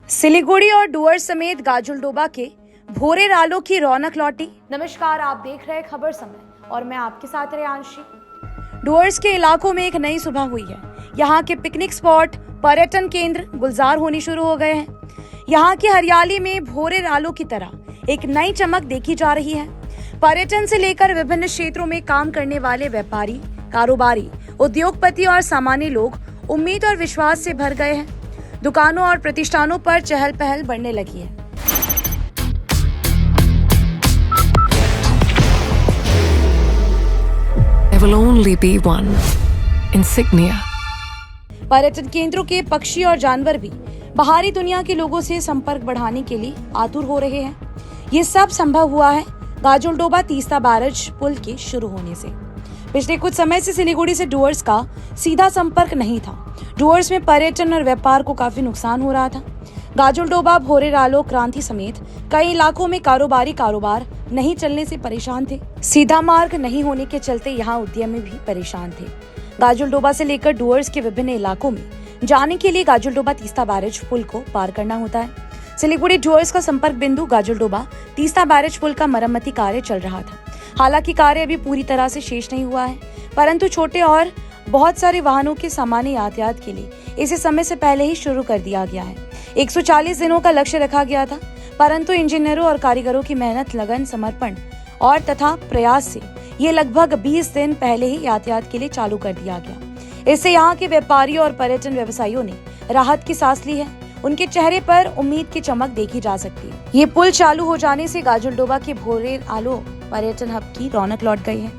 सिलीगुड़ी और डुअर्स समेत गाजुलडोबा के भोरे रालों की रौनक लौटी। नमस्कार, आप देख रहे हैं खबर समय और मैं आपके साथ रेयांशी। डुअर्स के इलाकों में एक नई सुबह हुई है। यहाँ के पिकनिक स्पॉट, पर्यटन केंद्र गुलजार होने शुरू हो गए हैं। यहाँ की हरियाली में भोरे रालों की तरह एक नई चमक देखी जा रही है। पर्यटन से लेकर विभिन्न क्षेत्रों में काम करने वाले व्यापारी, कारोबारी, उद्योगपति और सामान्य लोग उम्मीद और विश्वास से भर गए हैं। दुकानों और प्रतिष्ठानों पर चहल पहल बढ़ने लगी है। There will only be one insignia. पर्यटन केंद्रों के पक्षी और जानवर भी बाहरी दुनिया के लोगों से संपर्क बढ़ाने के लिए आतुर हो रहे हैं। ये सब संभव हुआ है गाजुलडोबा तीस्ता बैराज पुल के शुरू होने से। पिछले कुछ समय से सिलीगुड़ी से डुअर्स का सीधा संपर्क नहीं था। डुअर्स में पर्यटन और व्यापार को काफी नुकसान हो रहा था। गाजुलडोबा, भोरे रालो, क्रांति समेत कई इलाकों में कारोबार नहीं चलने से परेशान थे। सीधा मार्ग नहीं होने के चलते यहाँ उद्यमी भी परेशान थे। गाजुलडोबा से लेकर डुअर्स के विभिन्न इलाकों में जाने के लिए गाजुलडोबा तीस्ता बैराज पुल को पार करना होता है। सिलीगुड़ी डुअर्स का संपर्क बिंदु गाजुलडोबा तीस्ता बैराज पुल का मरम्मती कार्य चल रहा था। हालांकि कार्य अभी पूरी तरह से शेष नहीं हुआ है, परंतु छोटे और बहुत सारे वाहनों के सामान्य यातायात के लिए इसे समय से पहले ही शुरू कर दिया गया है। 140 दिनों का लक्ष्य रखा गया था, परंतु इंजीनियरों और कारीगरों की मेहनत, लगन, समर्पण और तथा प्रयास से ये लगभग 20 दिन पहले ही यातायात के लिए चालू कर दिया गया। इससे यहाँ के व्यापारियों और पर्यटन व्यवसायियों ने राहत की सांस ली है। उनके चेहरे पर उम्मीद की चमक देखी जा सकती है। ये पुल चालू हो जाने से गाजुलडोबा के भोरे रालो पर्यटन हब की रौनक लौट गई है।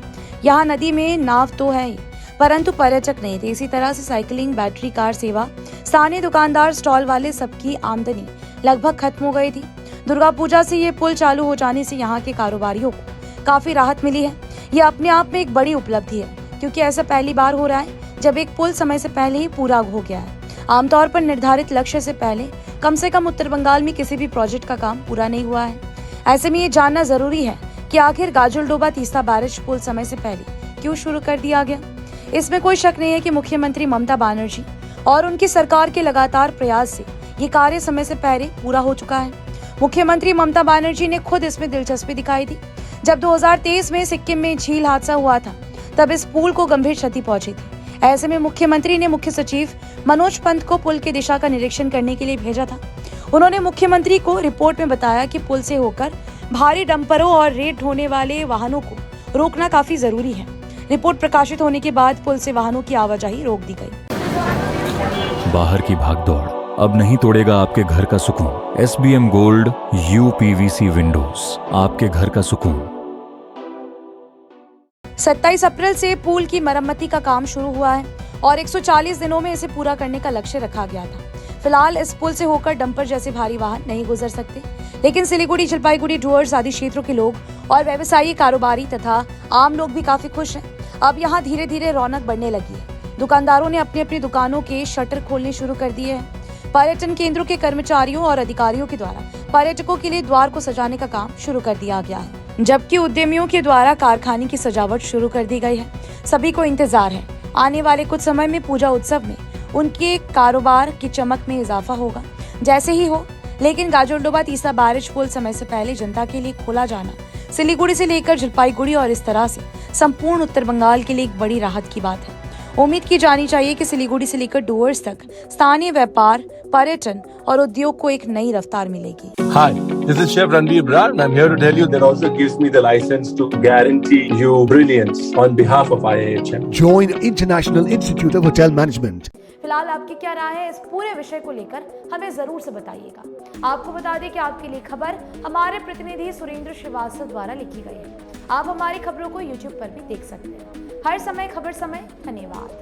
यहाँ नदी में नाव तो है ही, परंतु पर्यटक नहीं थे। इसी तरह से साइकिलिंग, बैटरी कार सेवा, स्थानीय दुकानदार, स्टॉल वाले सबकी आमदनी लगभग खत्म हो गई थी। दुर्गा पूजा से ये पुल चालू हो जाने से यहाँ के कारोबारियों को काफी राहत मिली है। ये अपने आप में एक बड़ी उपलब्धि है, क्योंकि ऐसा पहली बार हो रहा है जब एक पुल समय से पहले ही पूरा हो गया है। आमतौर पर निर्धारित लक्ष्य से पहले कम से कम उत्तर बंगाल में किसी भी प्रोजेक्ट का काम पूरा नहीं हुआ है। ऐसे में ये जानना जरूरी है कि आखिर गाजुलडोबा तीस्ता बैराज पुल समय से पहले क्यों शुरू कर दिया गया। इसमें कोई शक नहीं है कि मुख्यमंत्री ममता बनर्जी और उनकी सरकार के लगातार प्रयास से ये कार्य समय से पहले पूरा हो चुका है। मुख्यमंत्री ममता बनर्जी ने खुद इसमें दिलचस्पी दिखाई थी। जब 2023 में सिक्किम में झील हादसा हुआ था, तब इस पुल को गंभीर क्षति पहुंची थी। ऐसे में मुख्यमंत्री ने मुख्य सचिव मनोज पंत को पुल की दिशा का निरीक्षण करने के लिए भेजा था। उन्होंने मुख्यमंत्री को रिपोर्ट में बताया कि पुल से होकर भारी डंपरों और रेत ढोने वाले वाहनों को रोकना काफी जरूरी है। रिपोर्ट प्रकाशित होने के बाद पुल से वाहनों की आवाजाही रोक दी गई। बाहर की भागदौड़ अब नहीं तोड़ेगा आपके घर का सुकून। SBM गोल्ड UPVC विंडोज, आपके घर का सुकून। 27 अप्रैल से पुल की मरम्मती का काम शुरू हुआ है और 140 दिनों में इसे पूरा करने का लक्ष्य रखा गया था। फिलहाल इस पुल से होकर डंपर जैसे भारी वाहन नहीं गुजर सकते, लेकिन सिलीगुड़ी, जलपाईगुड़ी, डुअर्स आदि क्षेत्रों के लोग और व्यवसायी, कारोबारी तथा आम लोग भी काफी खुश हैं। अब यहाँ धीरे धीरे रौनक बढ़ने लगी है। दुकानदारों ने अपनी अपनी दुकानों के शटर खोलने शुरू कर दिए हैं। पर्यटन केंद्रों के कर्मचारियों और अधिकारियों के द्वारा पर्यटकों के लिए द्वार को सजाने का काम शुरू कर दिया गया है, जबकि उद्यमियों के द्वारा कारखाने की सजावट शुरू कर दी गई है। सभी को इंतजार है, आने वाले कुछ समय में पूजा उत्सव में उनके कारोबार की चमक में इजाफा होगा। जैसे ही हो, लेकिन गाजुलडोबा तीस्ता बैराज पुल समय से पहले जनता के लिए खोला जाना सिलीगुड़ी से लेकर जलपाईगुड़ी और इस तरह से संपूर्ण उत्तर बंगाल के लिए एक बड़ी राहत की बात है। उम्मीद की जानी चाहिए कि सिलीगुड़ी से लेकर डुअर्स तक स्थानीय व्यापार, पर्यटन और उद्योग को एक नई रफ्तार मिलेगी। Hi, this is Chef Ranveer Brar and I'm here to tell you that also gives me the license to guarantee you brilliance on behalf of IIHM. Join International Institute of Hotel Management. फिलहाल आपकी क्या राय है इस पूरे विषय को लेकर, हमें जरूर से बताइएगा। आपको बता दें कि आपके लिए खबर हमारे प्रतिनिधि सुरेंद्र श्रीवास्तव द्वारा लिखी गई है। आप हमारी खबरों को YouTube पर भी देख सकते हैं। हर समय खबर समय। धन्यवाद।